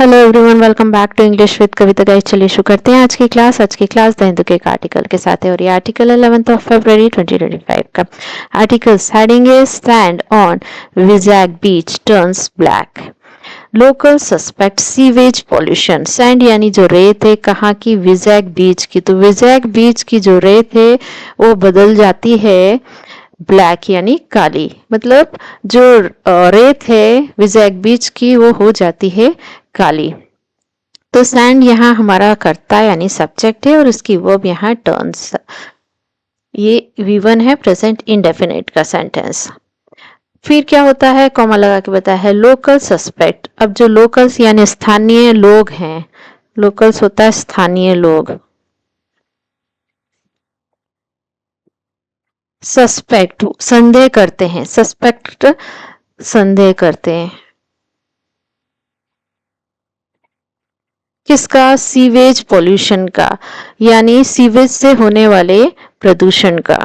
Hello everyone, welcome back to English with Kavita guys. चलिए शुरू करते हैं आज की क्लास द हिंदू के एक आर्टिकल के साथ है और ये आर्टिकल 11 फरवरी 2025 का आर्टिकल हेडिंग है sand on Vizag beach turns black, local suspect sewage pollution. Sand यानी जो रेत है कहाँ की, विजैक बीच की। तो विजैक बीच की जो रेत है वो बदल जाती है ब्लैक यानी काली, मतलब जो रेत है विजैक बीच की वो हो जाती है काली। तो सैंड यहाँ हमारा कर्ता यानी सब्जेक्ट है और उसकी वर्ब यहाँ टर्न्स। ये V1 है, प्रेजेंट इंडेफिनिट का सेंटेंस। फिर क्या होता है, कॉमा लगा के बताया है लोकल सस्पेक्ट। अब जो लोकल्स यानी स्थानीय लोग हैं, लोकल्स होता है स्थानीय लोग। सस्पेक्ट संदेह करते हैं, सस्पेक्ट संदेह करते हैं किसका, सीवेज पॉल्यूशन का, यानी सीवेज से होने वाले प्रदूषण का।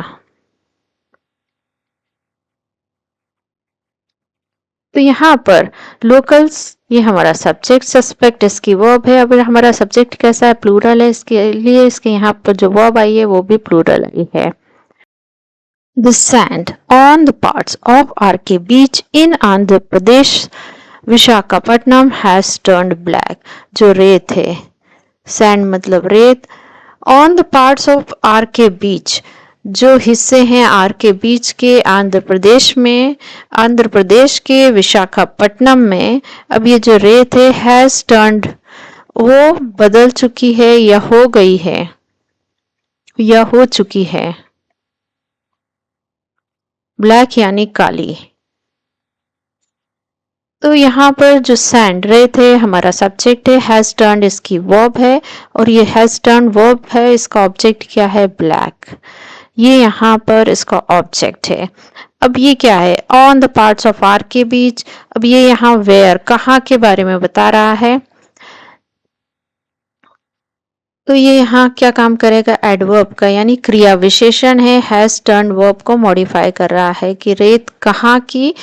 तो यहाँ पर लोकल्स ये हमारा सब्जेक्ट, सस्पेक्ट इसकी वर्ब है। अब हमारा सब्जेक्ट कैसा है, प्लूरल है, इसके लिए इसके यहाँ पर जो वर्ब आई है वो भी प्लूरल आई है। The sand on the parts of RK beach in Andhra Pradesh Visakhapatnam has turned black। जो रेत है, सैंड मतलब रेत, on the parts of R K beach जो हिस्से हैं आर के बीच के आंध्र प्रदेश में, आंध्र प्रदेश के विशाखापट्टनम में। अब ये जो रेत है हैज टर्न्ड, वो बदल चुकी है या हो गई है या हो चुकी है, ब्लैक यानी काली। तो यहाँ पर जो सैंड रेत है हमारा सब्जेक्ट है, हैज टर्न्ड इसकी वर्ब है और ये हैज टर्न्ड वर्ब है, इसका ऑब्जेक्ट क्या है, ब्लैक। ये यहाँ पर इसका ऑब्जेक्ट है। अब ये क्या है, on the parts of R K beach. अब ये यहाँ वेयर कहाँ के बारे में बता रहा है, तो ये यहाँ क्या काम करेगा, एडवर्ब का, यानी क्रिया विशेषण है। हैज टर्न वर्ब को मॉडिफाई कर रहा है कि रेत कहाँ की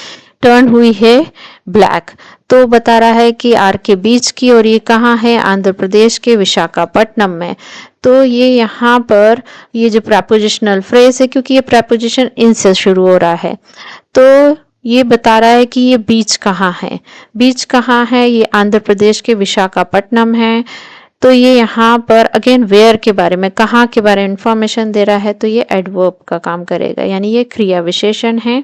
टर्न हुई है, ब्लैक। तो बता रहा है कि आर के बीच की, और ये कहाँ है, आंध्र प्रदेश के विशाखापट्टनम में। तो ये यहाँ पर ये जो प्रपोजिशनल फ्रेज है, क्योंकि ये प्रपोजिशन इन से शुरू हो रहा है, तो ये बता रहा है कि ये बीच कहाँ है। बीच कहाँ है, ये आंध्र प्रदेश के विशाखापट्टनम है। तो ये यहाँ पर अगेन वेयर के बारे में, कहाँ के बारे में इंफॉर्मेशन दे रहा है, तो ये एडवर्ब का काम करेगा, यानी ये क्रिया विशेषण है।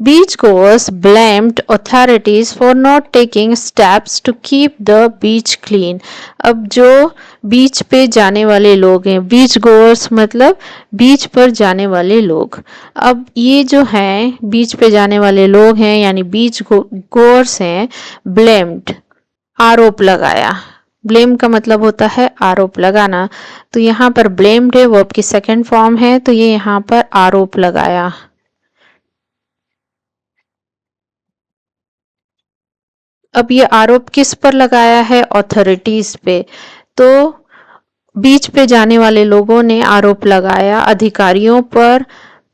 Beach goers blamed authorities for not taking steps to keep the beach clean. अब जो बीच पे जाने वाले लोग हैं, बीच गोअर्स मतलब बीच पर जाने वाले लोग। अब ये जो हैं बीच पे जाने वाले लोग हैं यानी बीच गोअर्स हैं, ब्लेम्ड आरोप लगाया। ब्लेम का मतलब होता है आरोप लगाना, तो यहाँ पर ब्लेम्ड है, वर्ब की सेकंड फॉर्म है, तो ये यहाँ पर आरोप लगाया। अब ये आरोप किस पर लगाया है, अथॉरिटीज पे। तो बीच पे जाने वाले लोगों ने आरोप लगाया अधिकारियों पर,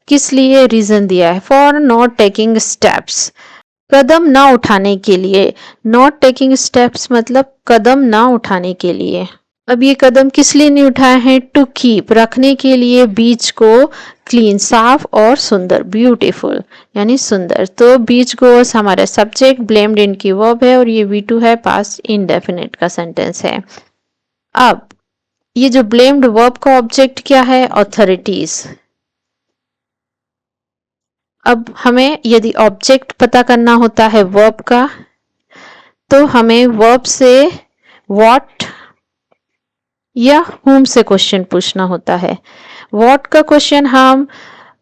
किस लिए, रीजन दिया है, फॉर नॉट टेकिंग स्टेप्स, कदम ना उठाने के लिए। नॉट टेकिंग स्टेप्स मतलब कदम ना उठाने के लिए। अब ये कदम किस लिए नहीं उठाए हैं, टू कीप रखने के लिए बीच को क्लीन साफ और सुंदर, ब्यूटीफुल यानी सुंदर। तो बीच गोअर्स हमारा सब्जेक्ट, ब्लेम्ड इनकी वर्ब है और ये V2 है, पास्ट इंडेफिनिट का सेंटेंस है। अब ये जो ब्लेम्ड वर्ब का ऑब्जेक्ट क्या है, अथॉरिटीज। अब हमें यदि ऑब्जेक्ट पता करना होता है वर्ब का, तो हमें वर्ब से व्हाट या whom से क्वेश्चन पूछना होता है। व्हाट का क्वेश्चन हम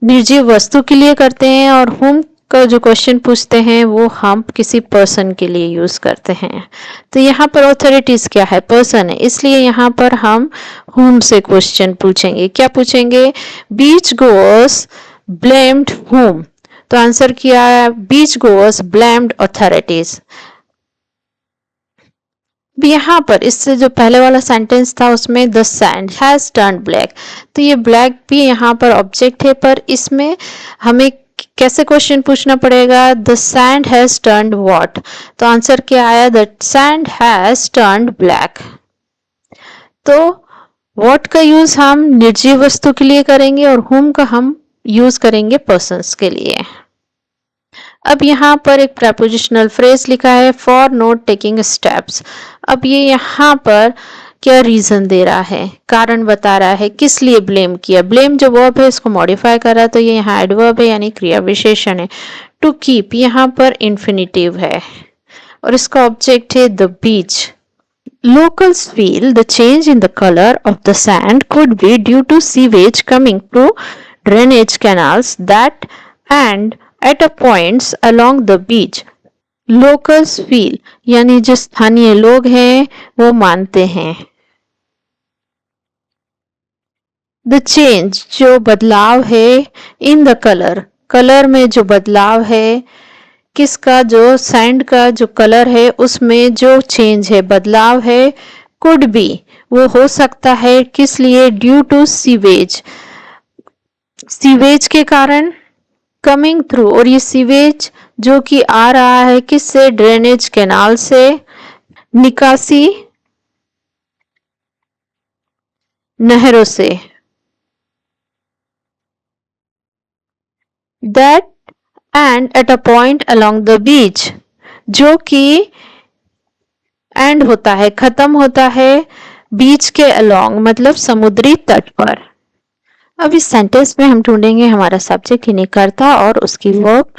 निर्जीव वस्तु के लिए करते हैं और whom का जो क्वेश्चन पूछते हैं वो हम किसी पर्सन के लिए यूज करते हैं। तो यहाँ पर ऑथोरिटीज क्या है, पर्सन है, इसलिए यहाँ पर हम whom से क्वेश्चन पूछेंगे। क्या पूछेंगे, बीच गोअर्स ब्लेम्ड whom। तो आंसर किया है बीच गोअर्स ब्लेम्ड ऑथोरिटीज। यहाँ पर इससे जो पहले वाला सेंटेंस था उसमें the sand has turned black, तो ये ब्लैक भी यहाँ पर ऑब्जेक्ट है, पर इसमें हमें कैसे क्वेश्चन पूछना पड़ेगा, the sand has turned what, तो आंसर क्या आया, the sand has turned black. तो व्हाट का यूज हम निर्जीव वस्तु के लिए करेंगे और whom का हम यूज करेंगे पर्सन्स के लिए। अब यहाँ पर एक प्रपोजिशनल फ्रेज लिखा है फॉर नॉट टेकिंग स्टेप्स। अब ये यहाँ पर क्या रीजन दे रहा है, कारण बता रहा है किस लिए ब्लेम किया। ब्लेम जो वर्ब है इसको मॉडिफाई कर रहा है, तो ये यहाँ एडवर्ब है यानी क्रिया विशेषण है। टू कीप यहाँ पर इन्फिनिटिव है और इसका ऑब्जेक्ट है the beach. Locals feel the change in the color of the sand could be due to sewage coming through drainage canals that and at a points along the beach. Locals feel यानी जो स्थानीय लोग हैं वो मानते हैं। The change जो बदलाव है in the color, कलर में जो बदलाव है, किसका, जो सैंड का जो कलर है उसमें जो चेंज है, बदलाव है, कुड बी वो हो सकता है, किस लिए, ड्यू टू सीवेज, सीवेज के कारण, कमिंग थ्रू, और ये सीवेज जो कि आ रहा है किससे, ड्रेनेज कैनाल से, निकासी नहरों से। That and at a point along the beach, जो कि एंड होता है, खत्म होता है बीच के अलोंग मतलब समुद्री तट पर। अब इस सेंटेंस में हम ढूंढेंगे हमारा सब्जेक्ट यानी कर्ता और उसकी वर्ब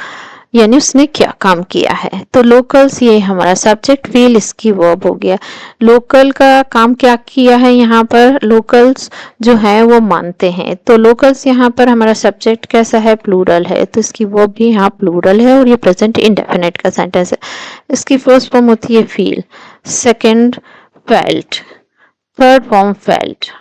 यानी उसने क्या काम किया है। तो लोकल्स ये हमारा सब्जेक्ट, फील इसकी वर्ब हो गया। लोकल का काम क्या किया है, यहाँ पर लोकल्स जो है वो मानते हैं, तो लोकल्स यहाँ पर हमारा सब्जेक्ट कैसा है, प्लूरल है, तो इसकी वर्ब भी यहाँ प्लूरल है और ये प्रेजेंट इंडेफिनिट का सेंटेंस है। इसकी फर्स्ट फॉर्म होती है feel, second felt, third form felt.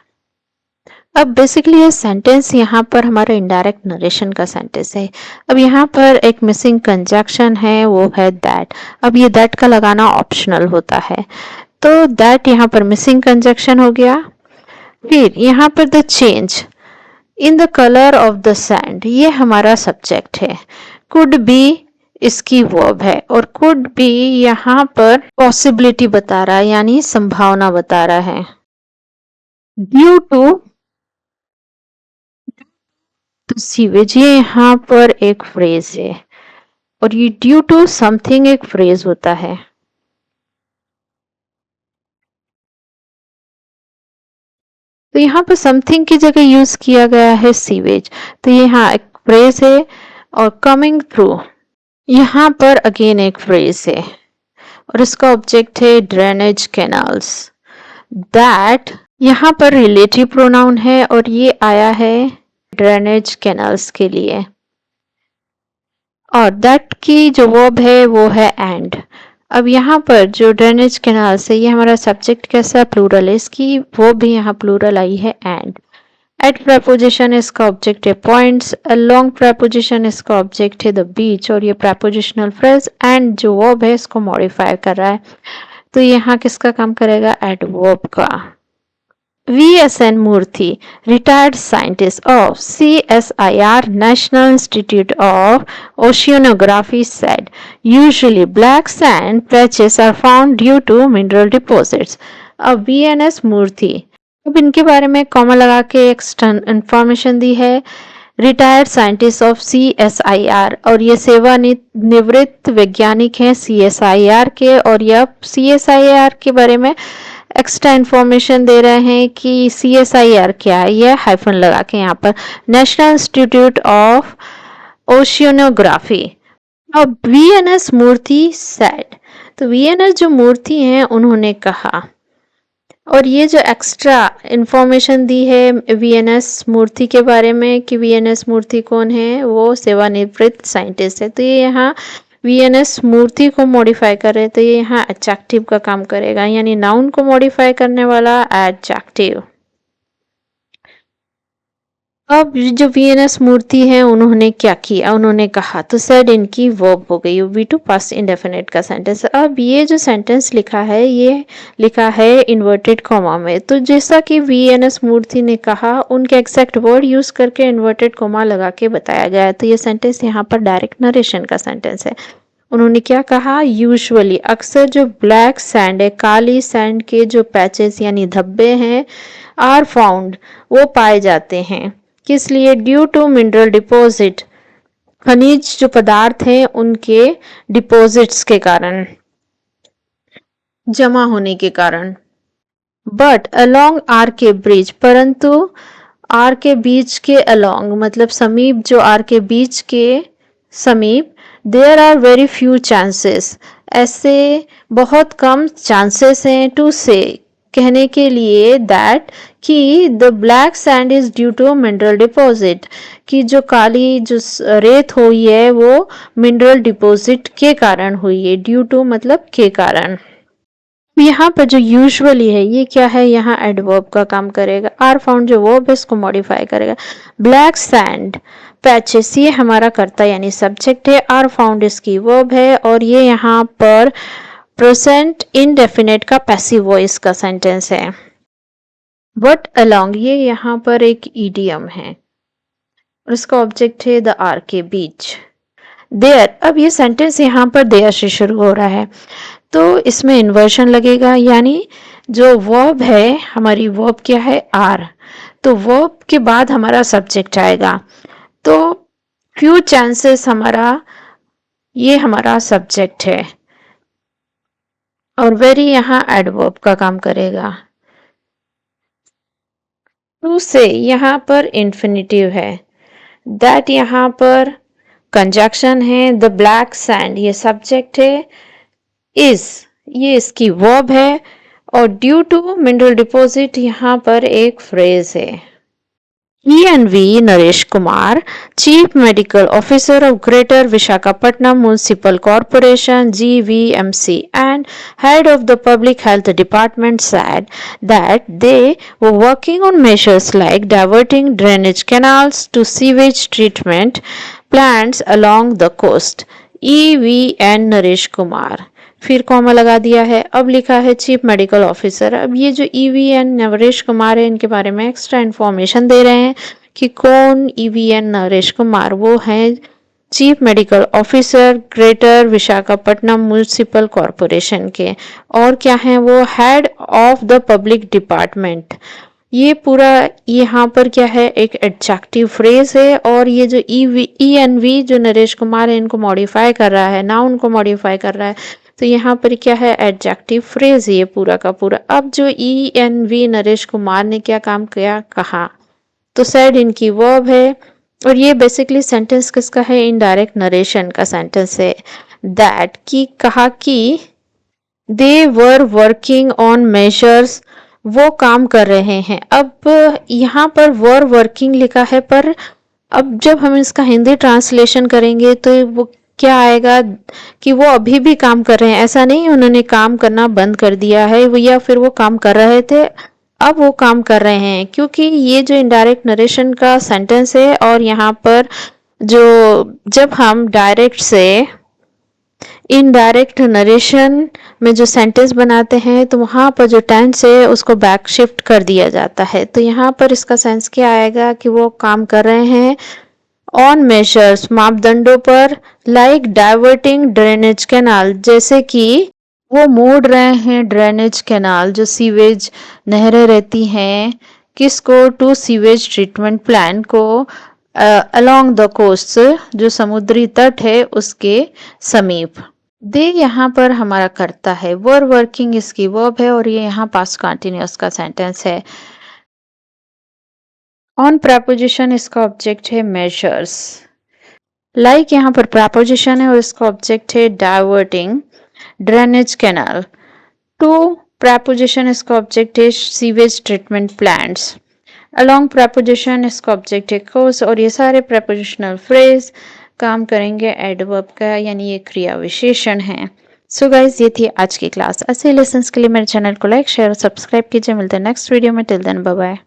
अब बेसिकली ये सेंटेंस यहाँ पर हमारा इनडायरेक्ट नरेशन का सेंटेंस है। अब यहाँ पर एक मिसिंग कंजक्शन है, वो है दैट। अब ये दैट का लगाना ऑप्शनल होता है, तो दैट यहाँ पर मिसिंग कंजक्शन हो गया। फिर यहाँ पर the change in the colour of the sand, ये हमारा सब्जेक्ट है। कुड बी इसकी वर्ब है और कुड बी यहाँ पर पॉसिबिलिटी बता रहा है यानी संभावना बता रहा है। ड्यू टू, तो सीवेज ये यहाँ पर एक फ्रेज है और ये ड्यू टू समथिंग एक फ्रेज होता है। तो यहाँ पर समथिंग की जगह यूज किया गया है सीवेज, तो ये यहाँ एक फ्रेज है। और कमिंग थ्रू यहाँ पर अगेन एक फ्रेज है और इसका ऑब्जेक्ट है ड्रेनेज कैनाल्स। दैट यहाँ पर रिलेटिव प्रोनाउन है और ये आया है ड्रेनेज कैनाल्स के लिए, और दैट की जो वर्ब है वो है एंड। अब यहाँ पर जो ड्रेनेज कैनाल से, ये हमारा सब्जेक्ट कैसा प्लूरल है, इसकी वर्ब भी यहाँ प्लूरल आई है एंड। एट प्रपोजिशन इसका ऑब्जेक्ट है पॉइंट्स, अलोंग प्रपोजिशन इसका ऑब्जेक्ट है द बीच, और ये प्रपोजिशनल फ्रेज एंड जो वर्ब है इसको मॉडिफाई कर रहा है, तो यहाँ किसका काम करेगा, एडवर्ब का। VSN Murthy, retired scientist of CSIR National Institute of Oceanography said, usually black sand patches are found due to mineral deposits. अब VNS मूर्थी, अब इनके बारे में कॉमा लगा के एक्सटर्न इंफॉर्मेशन दी है। रिटायर्ड साइंटिस्ट ऑफ CSIR, और ये सेवानिवृत्त वैज्ञानिक हैं CSIR के, और यह CSIR के बारे में एक्स्ट्रा इंफॉर्मेशन दे रहे हैं कि CSIR क्या है, यह हाइफन लगा के यहाँ पर नेशनल इंस्टीट्यूट ऑफ ओशियनोग्राफी। अब VNS मूर्थी सेड, तो VNS जो मूर्थी हैं उन्होंने कहा, और ये जो एक्स्ट्रा इंफॉर्मेशन दी है VNS मूर्थी के बारे में कि VNS मूर्थी कौन है, वो सेवानिवृत्त साइंटिस्ट है, तो ये यहाँ VNS मूर्थी को मॉडिफाई कर रहे हैं, तो ये यहाँ एडजेक्टिव का काम करेगा, यानी नाउन को मॉडिफाई करने वाला एडजेक्टिव। अब जो वीएनएस मूर्ति हैं उन्होंने क्या किया, उन्होंने कहा, तो सेड इनकी वर्ब हो गई वी टू पास्ट इंडेफिनिट का सेंटेंस। अब ये जो सेंटेंस लिखा है ये लिखा है इन्वर्टेड कॉमा में, तो जैसा कि वीएनएस मूर्ति ने कहा उनके एग्जैक्ट वर्ड यूज करके इन्वर्टेड कॉमा लगा के बताया गया है। तो ये सेंटेंस यहाँ पर डायरेक्ट नरेशन का सेंटेंस है। उन्होंने क्या कहा, यूजुअली अक्सर जो ब्लैक सैंड है, काली सैंड के जो पैचेस यानी धब्बे हैं, आर फाउंड वो पाए जाते हैं, किस लिए, ड्यू टू मिनरल डिपॉजिट, खनिज जो पदार्थ हैं उनके डिपॉजिट्स के कारण, जमा होने के कारण। बट अलोंग आर के ब्रिज, परंतु आर के बीच के अलोंग मतलब समीप, जो आर के बीच के समीप, there are very few chances, ऐसे बहुत कम चांसेस हैं, टू से कहने के लिए, दैट कि the black sand is due to mineral deposit, कि जो काली जो रेत हुई है वो मिनरल डिपॉजिट के कारण हुई है, ड्यू टू मतलब के कारण। यहाँ पर जो यूजुअली है ये क्या है, यहाँ एडवर्ब का काम करेगा, आर फाउंड जो वर्ब है इसको मॉडिफाई करेगा। ब्लैक सैंड पैचेस ये हमारा कर्ता यानी सब्जेक्ट है, आर फाउंड इसकी वर्ब है, और ये यहाँ पर प्रेजेंट इनडेफिनेट का पैसिव वॉइस का सेंटेंस है। बट अलोंग ये यहाँ पर एक ईडियम है और इसका ऑब्जेक्ट है the are K beach. There, अब ये सेंटेंस यहाँ पर देयर से शुरू हो रहा है तो इसमें इन्वर्शन लगेगा, यानी जो वर्ब है, हमारी वर्ब क्या है, आर, तो वर्ब के बाद हमारा सब्जेक्ट आएगा, तो फ्यू चांसेस हमारा ये हमारा सब्जेक्ट है, और वेरी यहाँ एडवर्ब का काम करेगा। टू से यहाँ पर इंफिनिटिव है, दैट यहाँ पर कंजक्शन है, द ब्लैक सैंड ये सब्जेक्ट है, इज ये इसकी वर्ब है, और ड्यू टू मिनरल डिपॉजिट यहाँ पर एक फ्रेज है। ENV Naresh Kumar, Chief Medical Officer of Greater Visakhapatnam Municipal Corporation (GVMC) and Head of the Public Health Department said that they were working on measures like diverting drainage canals to sewage treatment plants along the coast. EVN Naresh Kumar, फिर comma लगा दिया है, अब लिखा है chief medical officer. अब ये जो EVN नरेश कुमार है इनके बारे में एक्स्ट्रा इन्फॉर्मेशन दे रहे हैं कि कौन EVN नरेश कुमार, वो हैं chief medical officer greater Visakhapatnam municipal corporation के, और क्या है वो, head of the public department. ये पूरा यहाँ पर क्या है, एक एडजेक्टिव फ्रेज है, और ये जो ENV जो नरेश कुमार है इनको मॉडिफाई कर रहा है, नाउन को मॉडिफाई कर रहा है, तो यहाँ पर क्या है, एडजेक्टिव फ्रेज है ये पूरा का पूरा। अब जो ENV नरेश कुमार ने क्या काम किया, कहा, तो सेड इनकी वर्ब है, और ये बेसिकली सेंटेंस किसका है, इनडायरेक्ट नरेशन का सेंटेंस है। दैट की कहा कि दे वर वर्किंग ऑन मेजर्स, वो काम कर रहे हैं। अब यहाँ पर वर वर्किंग लिखा है, पर अब जब हम इसका हिंदी ट्रांसलेशन करेंगे तो वो क्या आएगा कि वो अभी भी काम कर रहे हैं, ऐसा नहीं उन्होंने काम करना बंद कर दिया है या फिर वो काम कर रहे थे, अब वो काम कर रहे हैं, क्योंकि ये जो इनडायरेक्ट नरेशन का सेंटेंस है, और यहाँ पर जो जब हम डायरेक्ट से इनडायरेक्ट नरेशन में जो सेंटेंस बनाते हैं तो वहाँ पर जो टेंस है उसको बैक शिफ्ट कर दिया जाता है, तो यहाँ पर इसका सेंस क्या आएगा कि वो काम कर रहे हैं ऑन मेजर्स मापदंडों पर, लाइक डाइवर्टिंग ड्रेनेज कैनाल, जैसे कि वो मोड़ रहे हैं ड्रेनेज कैनाल, जो सीवेज नहरें रहती हैं, किसको, टू सीवेज ट्रीटमेंट प्लान को, अलोंग द कोस्ट जो समुद्री तट है उसके समीप। दे यहाँ पर हमारा करता है, वर वर्किंग इसकी वर्ब है, और ये यहाँ पास्ट कंटिन्यूअस का सेंटेंस है। ऑन प्रपोजिशन इसका ऑब्जेक्ट है मेजर्स, लाइक यहाँ पर प्रपोजिशन है और इसका ऑब्जेक्ट है diverting drainage canal, to preposition इसका ऑब्जेक्ट है sewage treatment plants, along preposition इसका ऑब्जेक्ट है कोर्स, और ये सारे प्रपोजिशनल फ्रेज काम करेंगे एडवर्ब का, यानी ये क्रिया विशेषण है। सो गाइज ये थी आज की क्लास। ऐसे लेसन्स के लिए मेरे चैनल को लाइक शेयर और सब्सक्राइब कीजिए। मिलते हैं नेक्स्ट वीडियो में, टिल देन बाय बाय।